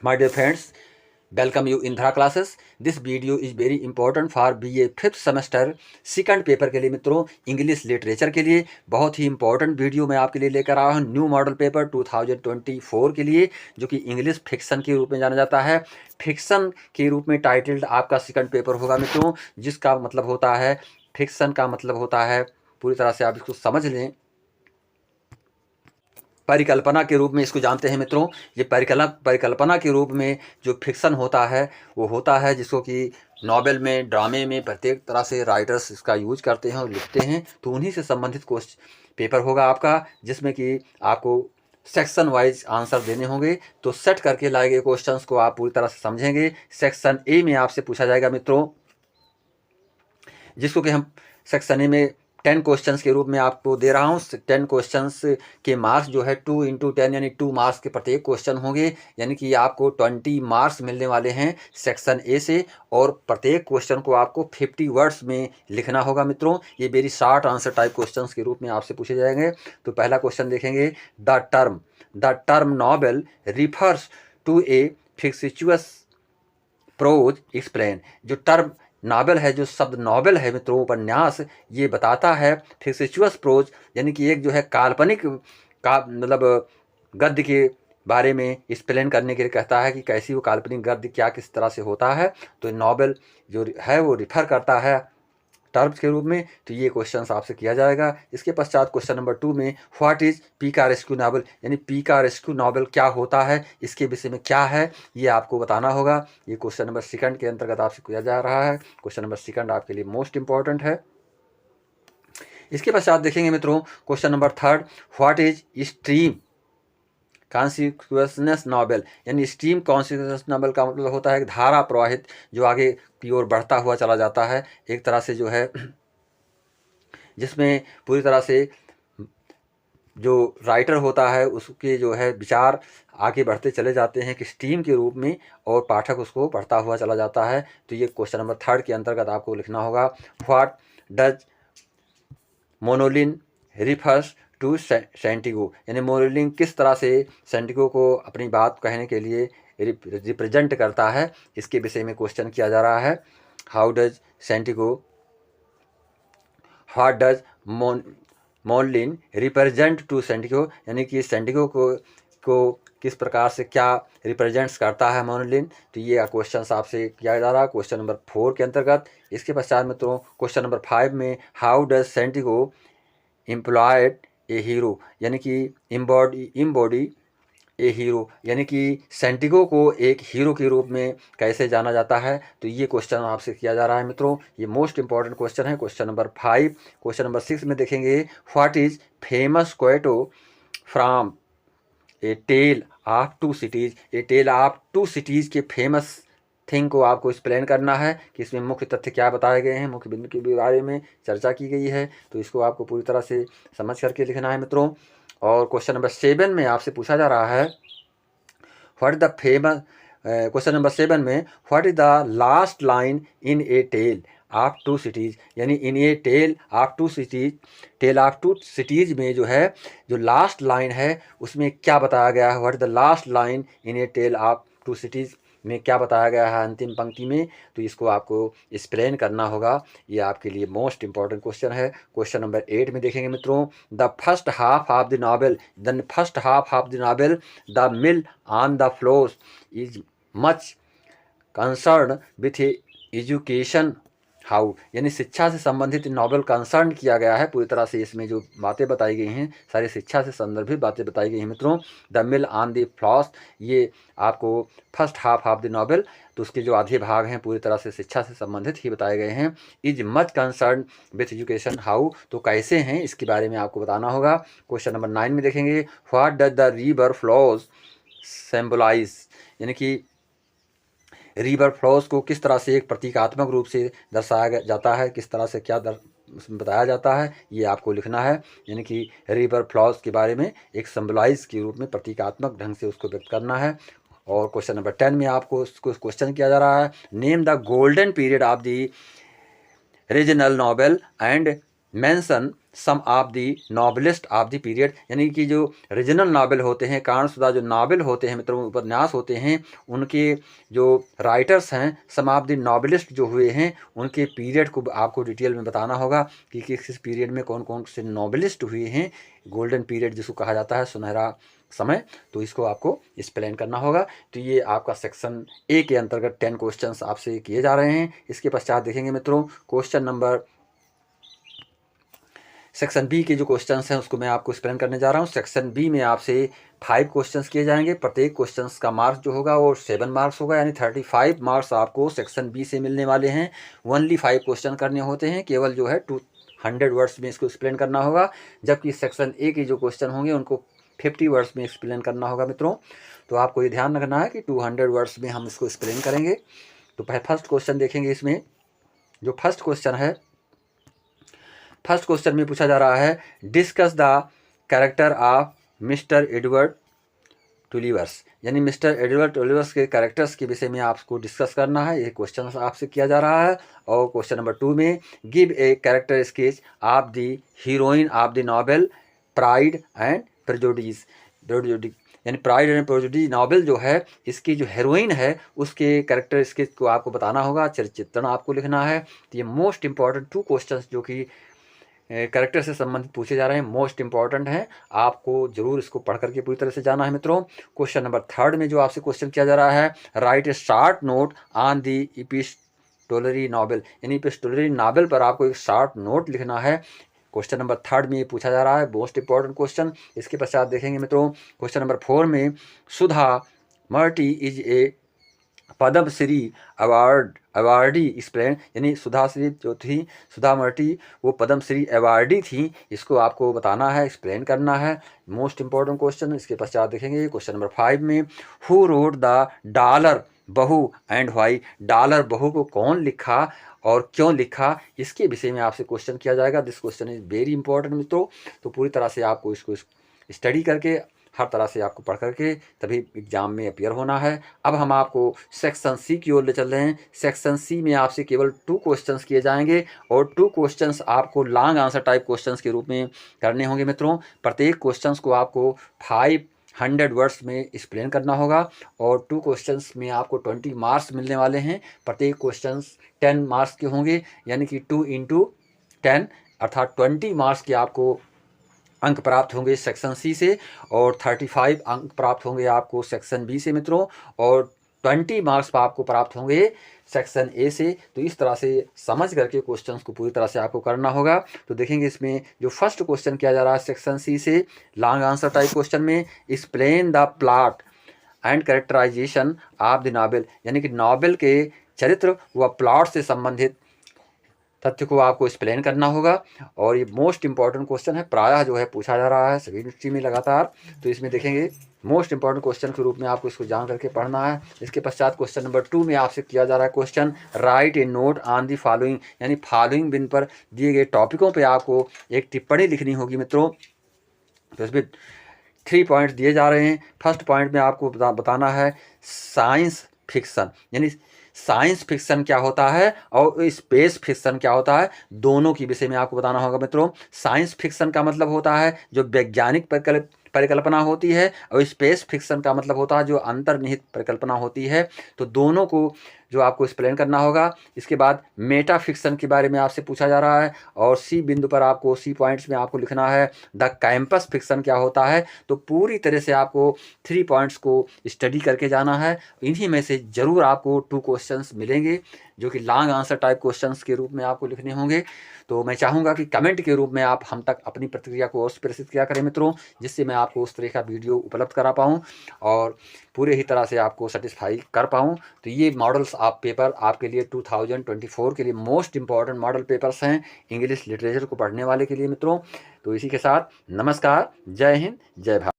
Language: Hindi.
My dear friends, welcome you in Dhara classes. This video is very important for BA 5th semester second paper के लिए मित्रों, इंग्लिश लिटरेचर के लिए बहुत ही इंपॉर्टेंट वीडियो मैं आपके लिए लेकर आया हूँ। न्यू मॉडल पेपर 2024 के लिए, जो कि इंग्लिश फिक्शन के रूप में जाना जाता है। फिक्शन के रूप में टाइटल्ड आपका सेकंड पेपर होगा मित्रों, जिसका मतलब होता है, फिक्शन का मतलब होता है, पूरी तरह से आप इसको समझ लें, परिकल्पना के रूप में इसको जानते हैं मित्रों। ये परिकल्पना के रूप में जो फिक्शन होता है वो होता है जिसको कि नॉवेल में, ड्रामे में प्रत्येक तरह से राइटर्स इसका यूज करते हैं और लिखते हैं। तो उन्हीं से संबंधित क्वेश्चन पेपर होगा आपका, जिसमें कि आपको सेक्शन वाइज आंसर देने होंगे। तो सेट करके लाए गए क्वेश्चंस को आप पूरी तरह से समझेंगे। सेक्शन ए में आपसे पूछा जाएगा मित्रों, जिसको कि हम सेक्शन ए में 10 क्वेश्चंस के रूप में आपको दे रहा हूँ। 10 क्वेश्चंस के मार्क्स जो है 2 × 10 यानी 2 मार्क्स के प्रत्येक क्वेश्चन होंगे, यानी कि आपको 20 मार्क्स मिलने वाले हैं सेक्शन ए से। और प्रत्येक क्वेश्चन को आपको 50 वर्ड्स में लिखना होगा मित्रों। ये very short answer type questions के रूप में आपसे पूछे जाएंगे। तो पहला क्वेश्चन देखेंगे, the term novel refers to a fictitious prose explain. जो टर्म नावल है, जो शब्द नॉवेल है मित्रों, उपन्यास, ये बताता है फिक्सिचुअस प्रोज, यानी कि एक जो है काल्पनिक का मतलब गद्य के बारे में एक्सप्लेन करने के लिए कहता है कि कैसी वो काल्पनिक गद्य क्या किस तरह से होता है। तो नॉवेल जो है वो रिफर करता है टर्म्स के रूप में। तो ये क्वेश्चन आपसे किया जाएगा। इसके पश्चात क्वेश्चन नंबर 2 में, व्हाट इज पिकारेस्क्यू नावल, यानी पिकारेस्क्यू नावल क्या होता है, इसके विषय में क्या है, ये आपको बताना होगा। ये क्वेश्चन नंबर सेकंड के अंतर्गत आपसे किया जा रहा है। क्वेश्चन नंबर सेकंड आपके लिए मोस्ट इंपॉर्टेंट है। इसके पश्चात देखेंगे मित्रों question number third, what is stream consequence novel, यानी स्ट्रीम कॉन्सिक्वेंस नॉवेल का मतलब होता है धारा प्रवाहित जो आगे की ओर बढ़ता हुआ चला जाता है, एक तरह से जो है जिसमें पूरी तरह से जो राइटर होता है उसके जो है विचार आगे बढ़ते चले जाते हैं कि स्ट्रीम के रूप में, और पाठक उसको पढ़ता हुआ चला जाता है। तो ये क्वेश्चन नंबर थर्ड के अंतर्गत आपको लिखना होगा, what does मोनोलिन refers to Santiago, यानी मोनोलिन किस तरह से सेंटिगो को अपनी बात कहने के लिए रिप्रेजेंट करता है, इसके विषय में क्वेश्चन किया जा रहा है। How does Santiago, what does marlin represent to Santiago, यानी कि सेंटिगो को किस प्रकार से क्या रिप्रेजेंट्स करता है मोनलिन। तो ये क्वेश्चन आपसे किया जा रहा है क्वेश्चन नंबर 4 के अंतर्गत। इसके पश्चात में तो क्वेश्चन नंबर 5 में, how does Santiago employed a hero, यानी कि इम्बॉडी ए हीरो, यानी कि सेंटिगो को एक हीरो के रूप में कैसे जाना जाता है। तो ये क्वेश्चन आपसे किया जा रहा है मित्रों। ये मोस्ट इंपॉर्टेंट क्वेश्चन है। Question number 5। क्वेश्चन नंबर 6 में देखेंगे, what is famous quote from a tale of two cities, a tale of two cities के फेमस थिंग को आपको एक्सप्लेन करना है कि इसमें मुख्य तथ्य क्या बताए गए हैं, मुख्य बिंदु के बारे में चर्चा की गई है। तो इसको आपको पूरी तरह से समझ करके लिखना है मित्रों। और क्वेश्चन नंबर 7 में आपसे पूछा जा रहा है, what is the famous, question number 7 में, what is the last line in a tale of two cities, यानी in a tale of two cities, tale of two cities में जो है जो लास्ट लाइन है उसमें क्या बताया गया है। What is the last line in a tale of two cities में क्या बताया गया है अंतिम पंक्ति में। तो इसको आपको एक्सप्लेन करना होगा। ये आपके लिए मोस्ट इंपॉर्टेंट क्वेश्चन है। क्वेश्चन नंबर 8 में देखेंगे मित्रों, the first half of the novel, the mill on the floor is much concern with education how, यानी शिक्षा से संबंधित नॉवेल कंसर्न किया गया है। पूरी तरह से इसमें जो बातें बताई गई हैं सारी शिक्षा से संदर्भित बातें बताई गई हैं मित्रों। The mill on the floss, ये आपको first half of the novel, तो उसके जो आधे भाग हैं पूरी तरह से शिक्षा से संबंधित ही बताए गए हैं। Is much concern with education how, तो कैसे हैं इसके बारे में आपको बताना होगा। क्वेश्चन नंबर 9 में देखेंगे, what does the river flows symbolise, यानी कि रिवर फ्लोज को किस तरह से एक प्रतीकात्मक रूप से दर्शाया जाता है, किस तरह से क्या उसमें बताया जाता है, ये आपको लिखना है। यानी कि रिवर फ्लोज के बारे में एक सिंबलाइज के रूप में प्रतीकात्मक ढंग से उसको व्यक्त करना है। और क्वेश्चन नंबर 10 में आपको उसको क्वेश्चन किया जा रहा है, name the golden period of the regional novel and mention some of the novelist of the period, यानी कि जो रीजनल नावल होते हैं, कारणशुदा जो नावल होते हैं मित्रों, उपन्यास होते हैं, उनके जो राइटर्स हैं, सम ऑफ द नॉवलिस्ट जो हुए हैं, उनके पीरियड को आपको डिटेल में बताना होगा कि किस पीरियड में कौन कौन से नॉवलिस्ट हुए हैं। गोल्डन पीरियड जिसको कहा जाता है, सुनहरा समय, तो इसको आपको एक्सप्लेन करना होगा। तो ये आपका सेक्शन ए के अंतर्गत 10 क्वेश्चंस आपसे किए जा रहे हैं। इसके पश्चात देखेंगे मित्रों क्वेश्चन नंबर, सेक्शन बी के जो क्वेश्चंस हैं उसको मैं आपको एक्सप्लेन करने जा रहा हूँ। सेक्शन बी में आपसे 5 क्वेश्चंस किए जाएंगे। प्रत्येक क्वेश्चंस का मार्क्स जो होगा वो 7 मार्क्स होगा, यानी 35 मार्क्स आपको सेक्शन बी से मिलने वाले हैं। ओनली 5 क्वेश्चन करने होते हैं, केवल जो है 200 वर्ड्स में इसको एक्सप्लेन करना होगा, जबकि सेक्शन ए के जो क्वेश्चन होंगे उनको 50 वर्ड्स में एक्सप्लेन करना होगा मित्रों। तो आपको ये ध्यान रखना है कि 200 वर्ड्स में हम इसको एक्सप्लेन करेंगे। तो फर्स्ट क्वेश्चन देखेंगे। इसमें जो फर्स्ट क्वेश्चन है, फर्स्ट क्वेश्चन में पूछा जा रहा है, discuss the character of mister Edward Tulliver's, यानी मिस्टर एडवर्ड टुलिवर्स के कैरेक्टर्स के विषय में आपको डिस्कस करना है। ये क्वेश्चन आपसे किया जा रहा है। और क्वेश्चन नंबर 2 में, give a character sketch of the heroine of the novel pride and prejudice, यानी प्राइड एंड प्रेजुडिस नॉवेल जो है, इसकी जो हीरोइन है उसके कैरेक्टर स्केच को आपको बताना होगा, चरित्र आपको लिखना है। तो ये मोस्ट इंपॉर्टेंट 2 क्वेश्चंस जो कि कैरेक्टर से संबंधित पूछे जा रहे हैं, मोस्ट इंपॉर्टेंट हैं, आपको जरूर इसको पढ़ करके पूरी तरह से जाना है मित्रों। क्वेश्चन नंबर 3 में जो आपसे क्वेश्चन किया जा रहा है, right A short note on the epistolary novel, यानी एपिस्टोलरी नॉवेल पर आपको एक शॉर्ट नोट लिखना है। क्वेश्चन नंबर 3 में ये पूछा जा रहा है, मोस्ट इंपॉर्टेंट क्वेश्चन। इसके पश्चात देखेंगे मित्रों क्वेश्चन नंबर 4 में, Sudha Murty is a Padmashri awardee explain, यानी सुधा श्री जो थी, सुधा मर्टी, वो पद्मश्री अवार्डी थी, इसको आपको बताना है, एक्सप्लेन करना है। Most important question. इसके पश्चात देखेंगे क्वेश्चन नंबर 5 में, हु रोड द डॉलर बहू एंड व्हाई, डॉलर बहू को कौन लिखा और क्यों लिखा, इसके विषय में आपसे क्वेश्चन किया जाएगा। This question is very important मित्रों। तो पूरी तरह से आपको इसको स्टडी करके, हर तरह से आपको पढ़ करके तभी एग्जाम में अपीयर होना है। अब हम आपको सेक्शन सी की ओर ले चल रहे हैं। सेक्शन सी में आपसे केवल 2 क्वेश्चंस किए जाएंगे और 2 क्वेश्चंस आपको लॉन्ग आंसर टाइप क्वेश्चंस के रूप में करने होंगे मित्रों। प्रत्येक क्वेश्चंस को आपको 500 वर्ड्स में एक्सप्लेन करना होगा और 2 क्वेश्चंस में आपको 20 मार्क्स मिलने वाले हैं। प्रत्येक क्वेश्चंस 10 मार्क्स के होंगे, यानी कि 2 × 10 अर्थात 20 मार्क्स के आपको अंक प्राप्त होंगे सेक्शन सी से, और 35 अंक प्राप्त होंगे आपको सेक्शन बी से मित्रों, और 20 मार्क्स आपको प्राप्त होंगे सेक्शन ए से। तो इस तरह से समझ करके क्वेश्चंस को पूरी तरह से आपको करना होगा। तो देखेंगे इसमें जो फर्स्ट क्वेश्चन किया जा रहा है सेक्शन सी से, लॉन्ग आंसर टाइप क्वेश्चन में, explain the plot and characterisation of the novel, यानी कि नॉवेल के चरित्र व प्लॉट से संबंधित तथ्य को आपको एक्सप्लेन करना होगा। और ये मोस्ट इंपॉर्टेंट क्वेश्चन है, प्रायः जो है पूछा जा रहा है सभी यूनिवर्सिटी में लगातार। तो इसमें देखेंगे मोस्ट इंपॉर्टेंट क्वेश्चन के रूप में आपको इसको जान करके पढ़ना है। इसके पश्चात क्वेश्चन नंबर 2 में आपसे किया जा रहा है question, right A note on the following, यानी फॉलोइंग बिन पर दिए गए टॉपिकों पर आपको एक टिप्पणी लिखनी होगी मित्रों। तो इसमें 3 पॉइंट दिए जा रहे हैं। फर्स्ट पॉइंट में आपको बताना है साइंस फिक्शन, यानी साइंस फिक्शन क्या होता है और स्पेस फिक्शन क्या होता है, दोनों के विषय में आपको बताना होगा मित्रों। साइंस फिक्शन का मतलब होता है जो वैज्ञानिक परिकल्पना होती है, और स्पेस फिक्शन का मतलब होता है जो अंतर्निहित परिकल्पना होती है। तो दोनों को जो आपको एक्सप्लेन करना होगा। इसके बाद मेटा फिक्शन के बारे में आपसे पूछा जा रहा है, और सी बिंदु पर आपको, सी पॉइंट्स में आपको लिखना है द कैंपस फिक्शन क्या होता है। तो पूरी तरह से आपको 3 पॉइंट्स को स्टडी करके जाना है। इन्हीं में से ज़रूर आपको 2 क्वेश्चंस मिलेंगे जो कि लॉन्ग आंसर टाइप क्वेश्चंस के रूप में आपको लिखने होंगे। तो मैं चाहूँगा कि कमेंट के रूप में आप हम तक अपनी प्रतिक्रिया को अवश्य प्रेषित किया करें मित्रों, जिससे मैं आपको उस तरह का वीडियो उपलब्ध करा पाऊँ और पूरे ही तरह से आपको सेटिस्फाई कर पाऊँ। तो ये मॉडल्स आप पेपर आपके लिए 2024 के लिए मोस्ट इंपॉर्टेंट मॉडल पेपर्स हैं इंग्लिश लिटरेचर को पढ़ने वाले के लिए मित्रों। तो इसी के साथ नमस्कार, जय हिंद, जय भारत।